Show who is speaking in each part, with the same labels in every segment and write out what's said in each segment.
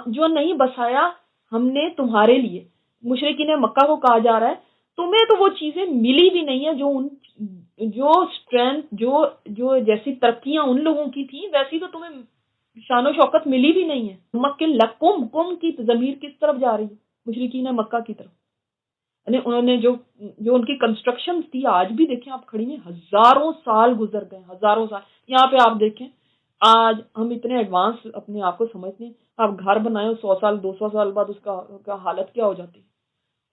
Speaker 1: جو نہیں بسایا ہم نے تمہارے لیے. مشرکین مکہ کو کہا جا رہا ہے تمہیں تو وہ چیزیں ملی بھی نہیں ہیں جو اسٹرینتھ جو جیسی ترقیاں ان لوگوں کی تھیں ویسی تو تمہیں شان و شوکت ملی بھی نہیں ہے. مکہ لکم کم کی ضمیر کس طرف جا رہی ہے؟ مشرکین مکہ کی طرف. یعنی انہوں نے جو ان کی کنسٹرکشن تھی آج بھی دیکھیں آپ کھڑی ہیں، ہزاروں سال گزر گئے، ہزاروں سال. یہاں پہ آپ دیکھیں آج ہم اتنے ایڈوانس اپنے آپ کو سمجھتے ہیں، آپ گھر بنائے 100 سال 200 سال بعد اس کا حالت کیا ہو جاتی ہے.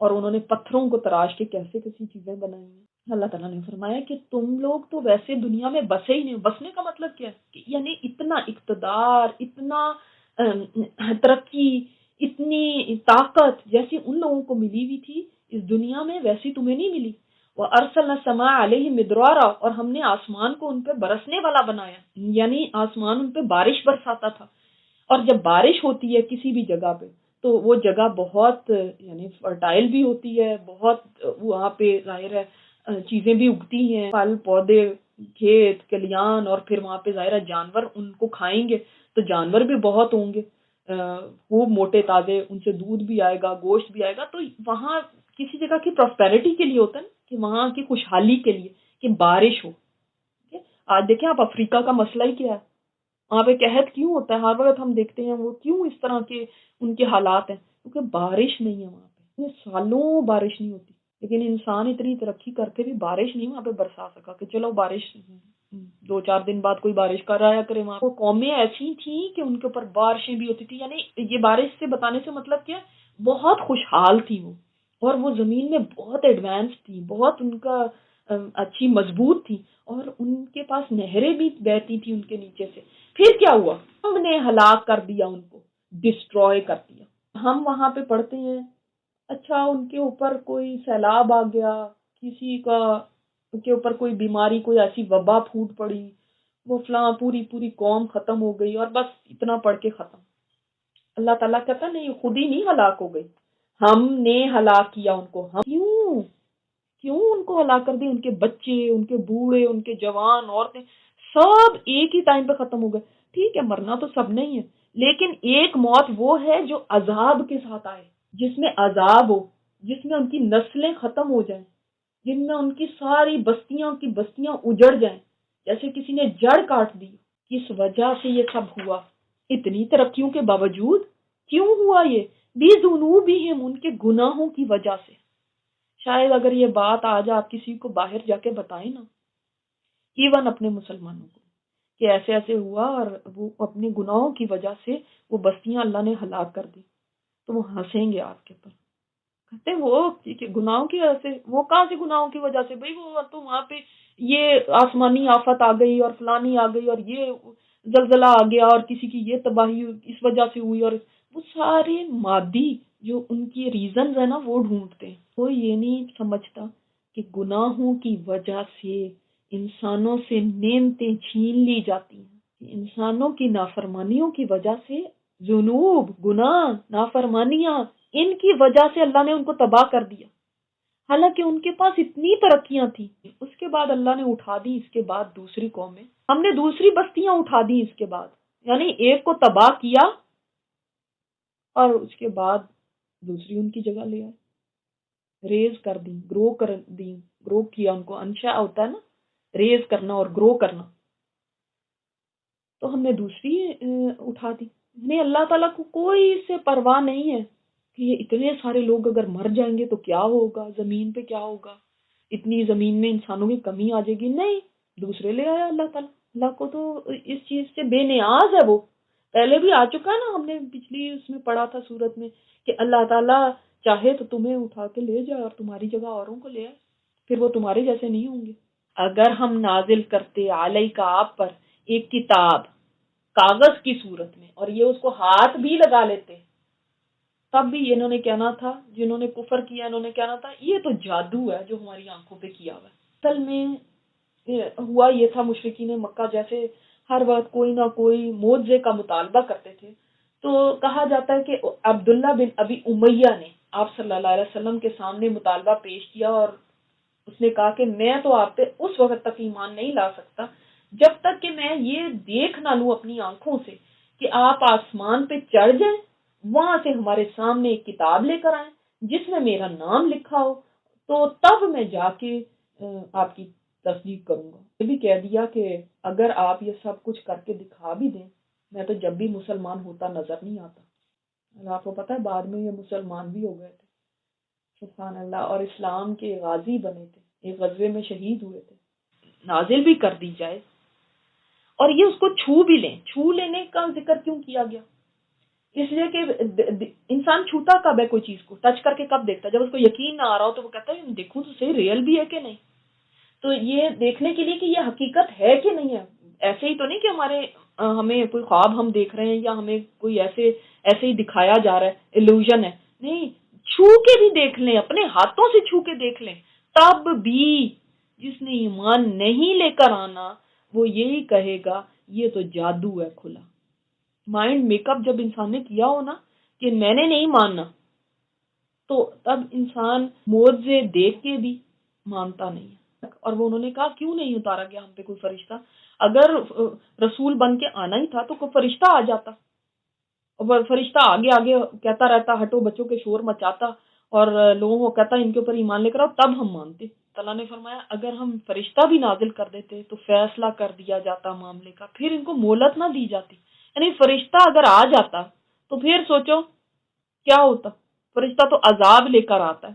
Speaker 1: اور انہوں نے پتھروں کو تراش کے کیسے کیسی چیزیں بنائی ہیں. اللہ تعالیٰ نے فرمایا کہ تم لوگ تو ویسے دنیا میں بسے ہی نہیں. بسنے کا مطلب کیا ہے؟ یعنی اتنا اقتدار، اتنا ترقی، اتنی طاقت جیسی ان لوگوں کو ملی ہوئی تھی اس دنیا میں ویسی تمہیں نہیں ملی. وَأَرْسَلْنَا السَّمَاءَ عَلَيْهِمْ مِدْرَارًا، اور ہم نے آسمان کو ان پہ برسنے والا بنایا، یعنی آسمان ان پہ بارش برساتا تھا. اور جب بارش ہوتی ہے کسی بھی جگہ پہ تو وہ جگہ بہت یعنی فرٹائل بھی ہوتی ہے، بہت وہاں پہ ظاہر ہے چیزیں بھی اگتی ہیں، پھل پودے، کھیت کلیان، اور پھر وہاں پہ ظاہر ہے جانور ان کو کھائیں گے تو جانور بھی بہت ہوں گے، خوب موٹے تازے، ان سے دودھ بھی آئے گا، گوشت بھی آئے گا. تو وہاں کسی جگہ کی پراسپیرٹی کے لیے ہوتا ہے نا کہ وہاں کی خوشحالی کے لیے کہ بارش ہو. آج دیکھیں آپ افریقہ کا مسئلہ ہی کیا ہے، وہاں پہ قحط کیوں ہوتا ہے؟ ہر وقت ہم دیکھتے ہیں وہ کیوں اس طرح کے ان کے حالات ہیں، کیونکہ بارش نہیں ہے وہاں پہ. سالوں بارش نہیں ہوتی، لیکن انسان اتنی ترقی کر کے بھی بارش نہیں وہاں پہ برسا سکا کہ چلو بارش 2-4 دن بعد کوئی بارش کر رہا کرے. وہاں وہ قومیں ایسی تھیں کہ ان کے اوپر بارشیں بھی ہوتی تھی. یعنی یہ بارش سے بتانے سے مطلب کیا، بہت خوشحال تھی وہ، اور وہ زمین میں بہت ایڈوانس تھی، بہت ان کا اچھی مضبوط تھی، اور ان کے پاس نہریں بھی بہتی تھی ان کے نیچے سے. پھر کیا ہوا؟ ہم نے ہلاک کر دیا، ان کو ڈسٹروائے کر دیا. ہم وہاں پہ پڑھتے ہیں اچھا ان کے اوپر کوئی سیلاب آ گیا، کسی کا کے اوپر کوئی بیماری، کوئی ایسی وبا پھوٹ پڑی، وہ فلاں پوری قوم ختم ہو گئی، اور بس اتنا پڑھ کے ختم. اللہ تعالیٰ کہتا نہیں، خود ہی نہیں ہلاک ہو گئی، ہم نے ہلاک کیا ان کو. ہم کیوں ان کو ہلاک کر دی؟ ان کے بچے، ان کے بوڑھے، ان کے جوان، عورتیں سب ایک ہی ٹائم پہ ختم ہو گئے. ٹھیک ہے مرنا تو سب نہیں ہے، لیکن ایک موت وہ ہے جو عذاب کے ساتھ آئے، جس میں عذاب ہو، جس میں ان کی نسلیں ختم ہو جائیں، جن میں ان کی ساری بستیاں کی بستیاں اجڑ جائیں، جیسے کسی نے جڑ کاٹ دی. کس وجہ سے یہ سب ہوا؟ اتنی ترقیوں کے باوجود کیوں ہوا یہ؟ بِذُنُوبِهِمْ، ان کے گناہوں کی وجہ سے. شاید اگر یہ بات آج آپ کسی کو باہر جا کے بتائیں نا، ایون اپنے مسلمانوں کو، کہ ایسے ایسے ہوا اور وہ اپنے گناہوں کی وجہ سے وہ بستیاں اللہ نے ہلاک کر دی، تو وہ ہنسیں گے آپ کے پر. کہتے ہیں وہ گناہوں کی وجہ سے، وہ کہاں سے گناہوں کی وجہ سے؟ بھئی وہ تو وہاں پہ یہ آسمانی آفت آ گئی اور فلانی آ گئی اور یہ زلزلہ آ گیا اور کسی کی یہ تباہی اس وجہ سے ہوئی، اور وہ سارے مادی جو ان کی ریزنز ہیں نا وہ ڈھونڈتے ہیں. کوئی یہ نہیں سمجھتا کہ گناہوں کی وجہ سے انسانوں سے نعمتیں چھین لی جاتی ہیں. انسانوں کی نافرمانیوں کی وجہ سے ذنوب، گناہ، نافرمانیاں، ان کی وجہ سے اللہ نے ان کو تباہ کر دیا، حالانکہ ان کے پاس اتنی ترقیاں تھیں. اس کے بعد اللہ نے اٹھا دی، اس کے بعد دوسری قومیں، ہم نے دوسری بستیاں اٹھا دی اس کے بعد، یعنی ایک کو تباہ کیا اور اس کے بعد دوسری ان کی جگہ لے آئے، ریز کر دی، گرو کیا ان کو. انشاء ہوتا ہے نا، ریز کرنا اور گرو کرنا، تو ہم نے دوسری اٹھا دی. یعنی اللہ تعالیٰ کو کوئی اس سے پرواہ نہیں ہے کہ یہ اتنے سارے لوگ اگر مر جائیں گے تو کیا ہوگا، زمین پہ کیا ہوگا، اتنی زمین میں انسانوں کی کمی آ جائے گی. نہیں، دوسرے لے آیا اللہ تعالیٰ. اللہ کو تو اس چیز سے بے نیاز ہے. وہ پہلے بھی آ چکا ہے نا، ہم نے پچھلی اس میں پڑھا تھا سورت میں کہ اللہ تعالیٰ چاہے تو تمہیں اٹھا کے لے جائے اور تمہاری جگہ اوروں کو لے آئے، پھر وہ تمہارے جیسے نہیں ہوں گے. اگر ہم نازل کرتے علیک آپ پر ایک کتاب کاغذ کی صورت میں، اور یہ اس کو ہاتھ بھی لگا لیتے، تب بھی انہوں نے کہنا تھا، جنہوں نے کفر کیا انہوں نے کہنا تھا یہ تو جادو ہے جو ہماری آنکھوں پہ کیا ہوا ہے. اصل میں ہوا یہ تھا، مشرکین مکہ جیسے ہر وقت کوئی نہ کوئی معجزے کا مطالبہ کرتے تھے. تو کہا جاتا ہے کہ عبداللہ بن ابی امیہ نے آپ صلی اللہ علیہ وسلم کے سامنے مطالبہ پیش کیا، اور اس نے کہا کہ میں تو آپ پہ اس وقت تک ایمان نہیں لا سکتا جب تک کہ میں یہ دیکھ نہ لوں اپنی آنکھوں سے کہ آپ آسمان پہ چڑھ جائیں وہاں سے ہمارے سامنے ایک کتاب لے کر آئیں جس میں میرا نام لکھا ہو، تو تب میں جا کے آپ کی تصدیق کروں گا۔ یہ بھی کہہ دیا کہ اگر آپ یہ سب کچھ کر کے دکھا بھی دیں، میں تو جب بھی مسلمان ہوتا نظر نہیں آتا۔ اور آپ کو پتہ ہے بعد میں یہ مسلمان بھی ہو گئے تھے، سبحان اللہ، اور اسلام کے غازی بنے تھے، ایک غزوے میں شہید ہوئے تھے۔ نازل بھی کر دی جائے اور یہ اس کو چھو بھی لیں۔ چھو لینے کا ذکر کیوں کیا گیا؟ اس لیے کہ انسان چھوتا کب ہے کوئی چیز کو، ٹچ کر کے کب دیکھتا ہے؟ جب اس کو یقین نہ آ رہا ہو تو وہ کہتا ہے دیکھوں تو صحیح ریئل بھی ہے کہ نہیں۔ تو یہ دیکھنے کے لیے کہ یہ حقیقت ہے کہ نہیں ہے۔ ایسے ہی تو نہیں کہ ہمیں کوئی خواب ہم دیکھ رہے ہیں یا ہمیں کوئی ایسے ہی دکھایا جا رہا ہے، ایلوژن ہے، نہیں، چھو کے بھی دیکھ لیں، اپنے ہاتھوں سے چھو کے دیکھ لیں، تب بھی جس نے ایمان نہیں لے کر آنا وہ یہی کہے گا یہ تو جادو ہے کھلا۔ مائنڈ میک اپ جب انسان نے کیا ہو نا کہ میں نے نہیں ماننا، تو تب انسان معجزے دیکھ کے بھی مانتا نہیں ہے۔ اور وہ انہوں نے کہا کیوں نہیں اتارا گیا ہم پہ کوئی فرشتہ؟ اگر رسول بن کے آنا ہی تھا تو کوئی فرشتہ آ جاتا، اور فرشتہ آگے آگے کہتا رہتا ہٹو بچوں کے، شور مچاتا اور لوگوں کو کہتا ان کے اوپر ایمان لے کر آؤ، تب ہم مانتے۔ اللہ نے فرمایا اگر ہم فرشتہ بھی نازل کر دیتے تو فیصلہ کر دیا جاتا معاملے کا، پھر ان کو مہلت نہ دی جاتی۔ یعنی فرشتہ اگر آ جاتا تو پھر سوچو کیا ہوتا۔ فرشتہ تو عذاب لے کر آتا ہے،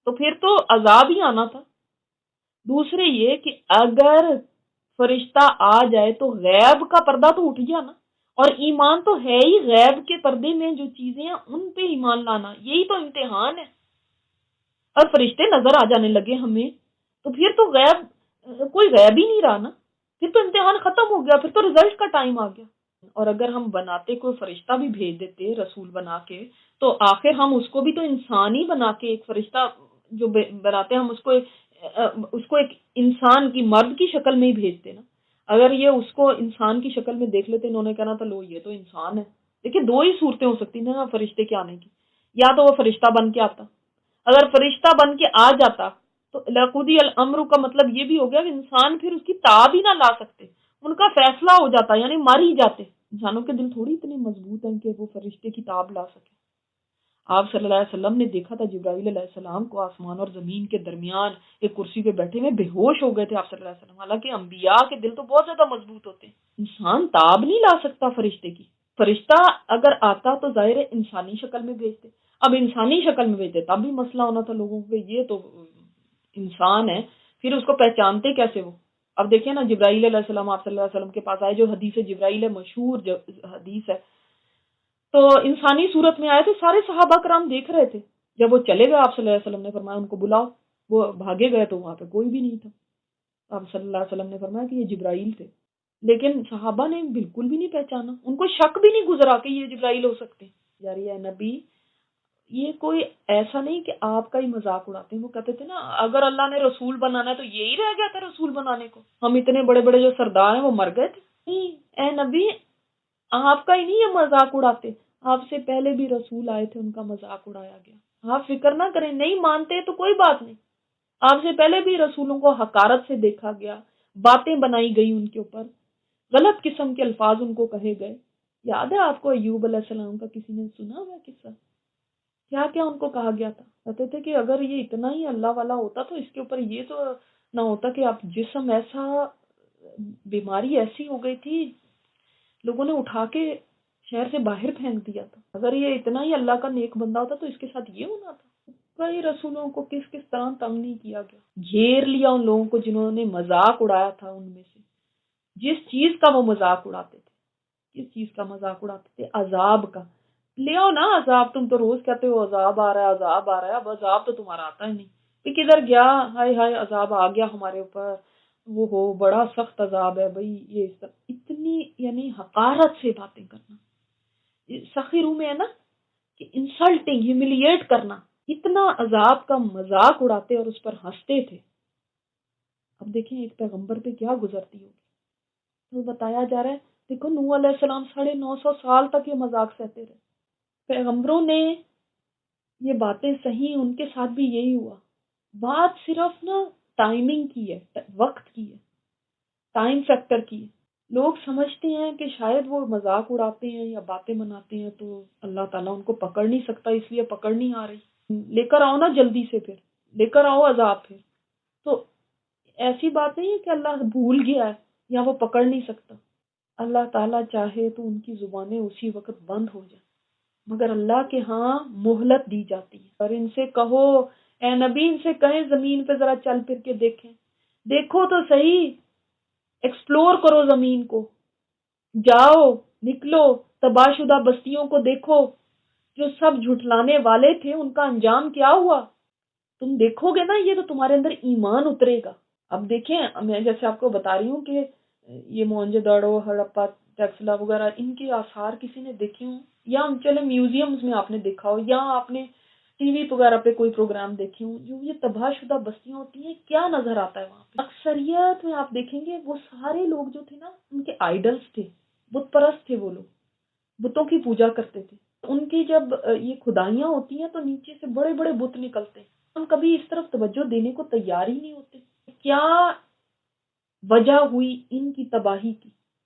Speaker 1: تو پھر تو عذاب ہی آنا تھا۔ دوسرے یہ کہ اگر فرشتہ آ جائے تو غیب کا پردہ تو اٹھ گیا نا، اور ایمان تو ہے ہی غیب کے پردے میں جو چیزیں ہیں ان پہ ایمان لانا، یہی تو امتحان ہے۔ اور فرشتے نظر آ جانے لگے ہمیں تو پھر تو کوئی غیب ہی نہیں رہا نا، پھر تو امتحان ختم ہو گیا، پھر تو رزلٹ کا ٹائم آ گیا۔ اور اگر ہم بناتے کوئی فرشتہ بھی بھیج دیتے رسول بنا کے، تو آخر ہم اس کو بھی تو انسان ہی بنا کے، ایک فرشتہ جو بناتے ہم اس کو ایک انسان کی، مرد کی شکل میں ہی بھیجتے نا۔ اگر یہ اس کو انسان کی شکل میں دیکھ لیتے، انہوں نے کہنا تھا لو یہ تو انسان ہے۔ دیکھیں دو ہی صورتیں ہو سکتی نا فرشتے کے آنے کی، یا تو وہ فرشتہ بن کے آتا، اگر فرشتہ بن کے آ جاتا تو لقضی الامر کا مطلب یہ بھی ہو گیا کہ انسان پھر اس کی تاب ہی نہ لا سکتے، ان کا فیصلہ ہو جاتا، یعنی مر ہی جاتے۔ انسانوں کے دل تھوڑی اتنے مضبوط ہیں کہ وہ فرشتے کی تاب لا سکے۔ آپ صلی اللہ علیہ وسلم نے دیکھا تھا جبرائیل علیہ السلام کو آسمان اور زمین کے درمیان ایک کرسی پہ بیٹھے ہوئے، بے ہوش ہو گئے تھے آپ صلی اللہ علیہ وسلم۔ حالانکہ انبیاء کے دل تو بہت زیادہ مضبوط ہوتے ہیں، انسان تاب نہیں لا سکتا فرشتے کی۔ فرشتہ اگر آتا تو ظاہر ہے انسانی شکل میں بھیجتے، اب انسانی شکل میں بھیجتے تب بھی مسئلہ ہونا تھا لوگوں کو، یہ تو انسان ہے، پھر اس کو پہچانتے کیسے وہ؟ اب دیکھیں نا جبرائیل علیہ السلام آپ صلی اللہ علیہ وسلم کے پاس آئے، جو حدیث جبرائیل ہے مشہور حدیث ہے، تو انسانی صورت میں آئے تھے، سارے صحابہ کرام دیکھ رہے تھے۔ جب وہ چلے گئے آپ صلی اللہ علیہ وسلم نے فرمایا ان کو بلاؤ، وہ بھاگے گئے تو وہاں پہ کوئی بھی نہیں تھا۔ آپ صلی اللہ علیہ وسلم نے فرمایا کہ یہ جبرائیل تھے، لیکن صحابہ نے بالکل بھی نہیں پہچانا، ان کو شک بھی نہیں گزرا کہ یہ جبرائیل ہو سکتے ہیں۔ یاری ہے نبی، یہ کوئی ایسا نہیں کہ آپ کا ہی مذاق اڑاتے ہیں۔ وہ کہتے تھے نا اگر اللہ نے رسول بنانا ہے تو یہی رہ گیا تھا رسول بنانے کو، ہم اتنے بڑے بڑے جو سردار ہیں وہ مر گئے تھے۔ نہیں اے نبی، آپ کا ہی نہیں یہ مذاق اڑاتے، آپ سے پہلے بھی رسول آئے تھے ان کا مذاق اڑایا گیا، آپ فکر نہ کریں، نہیں مانتے تو کوئی بات نہیں، آپ سے پہلے بھی رسولوں کو حقارت سے دیکھا گیا، باتیں بنائی گئی ان کے اوپر، غلط قسم کے الفاظ ان کو کہے گئے۔ یاد ہے آپ کو ایوب علیہ السلام کا کسی نے سنا ہوا قصہ؟ کیا کیا ان کو کہا گیا تھا؟ کہتے تھے کہ اگر یہ اتنا ہی اللہ والا ہوتا تو اس کے اوپر یہ تو نہ ہوتا کہ آپ جسم ایسا، بیماری ایسی ہو گئی تھی، لوگوں نے اٹھا کے شہر سے باہر پھینک دیا تھا، اگر یہ اتنا ہی اللہ کا نیک بندہ ہوتا تو اس کے ساتھ یہ ہونا تھا۔ کئی رسولوں کو کس کس طرح تنگ نہیں کیا گیا، گھیر لیا ان لوگوں کو جنہوں نے مذاق اڑایا تھا، ان میں سے جس چیز کا وہ مذاق اڑاتے تھے، کس چیز کا مذاق اڑاتے تھے؟ عذاب کا۔ لے آؤ نا عذاب، تم تو روز کہتے ہو عذاب آ رہا ہے عذاب آ رہا ہے، اب عذاب تو تمہارا آتا ہی نہیں، کہ کدھر گیا؟ ہائے ہائے عذاب آ گیا ہمارے اوپر، وہ ہو بڑا سخت عذاب ہے بھائی، یہ اتنی یعنی حقارت سے باتیں کرنا، سخی روح میں ہے نا کہ انسلٹنگ، ہیوملیٹ کرنا، اتنا عذاب کا مذاق اڑاتے اور اس پر ہنستے تھے۔ اب دیکھیں ایک پیغمبر پہ کیا گزرتی ہوگی۔ تو بتایا جا رہا ہے دیکھو نوح علیہ السلام 950 سال تک یہ مذاق سہتے رہے، پیغمبروں نے یہ باتیں صحیح، ان کے ساتھ بھی یہی ہوا۔ بات صرف نا ٹائمنگ کی ہے، وقت کی ہے، ٹائم فیکٹر کی ہے، لوگ سمجھتے ہیں کہ شاید وہ مذاق اڑاتے ہیں یا باتیں بناتے ہیں تو اللہ تعالیٰ ان کو پکڑ نہیں سکتا، اس لیے پکڑ نہیں آ رہی، لے کر آؤ نا جلدی سے، پھر لے کر آؤ عذاب پھر۔ تو ایسی بات نہیں ہے کہ اللہ بھول گیا ہے یا وہ پکڑ نہیں سکتا، اللہ تعالیٰ چاہے تو ان کی زبانیں اسی وقت بند ہو جائیں، مگر اللہ کے ہاں مہلت دی جاتی ہے۔ اور ان سے کہو اے نبی، ان سے کہیں زمین پہ ذرا چل پھر کے دیکھیں، دیکھو تو صحیح، ایکسپلور کرو زمین کو، جاؤ، نکلو، تباہ شدہ بستیوں کو دیکھو، جو سب جھٹلانے والے تھے ان کا انجام کیا ہوا، تم دیکھو گے نا، یہ تو تمہارے اندر ایمان اترے گا۔ اب دیکھیں، میں جیسے آپ کو بتا رہی ہوں کہ یہ موہنجو داڑو، ہڑپا، ٹیکسلا وغیرہ، ان کے آثار کسی نے دیکھے ہوں، یا چلے میوزیمز میں آپ نے دیکھا ہو، یا آپ نے ٹی وی وغیرہ پہ کوئی پروگرام دیکھے ہوں، جو یہ تباہ شدہ بستیاں ہوتی ہیں، کیا نظر آتا ہے وہاں پہ؟ اکثریت میں آپ دیکھیں گے وہ سارے لوگ جو تھے نا، ان کے آئیڈلز تھے، بت پرست تھے، وہ لوگ بتوں کی پوجا کرتے تھے۔ ان کی جب یہ کھدائیاں ہوتی ہیں تو نیچے سے بڑے بڑے بت نکلتے ہیں، ہم کبھی اس طرف توجہ دینے کو تیار ہی نہیں ہوتے۔ کیا وجہ ہوئی ان کی تباہی کی؟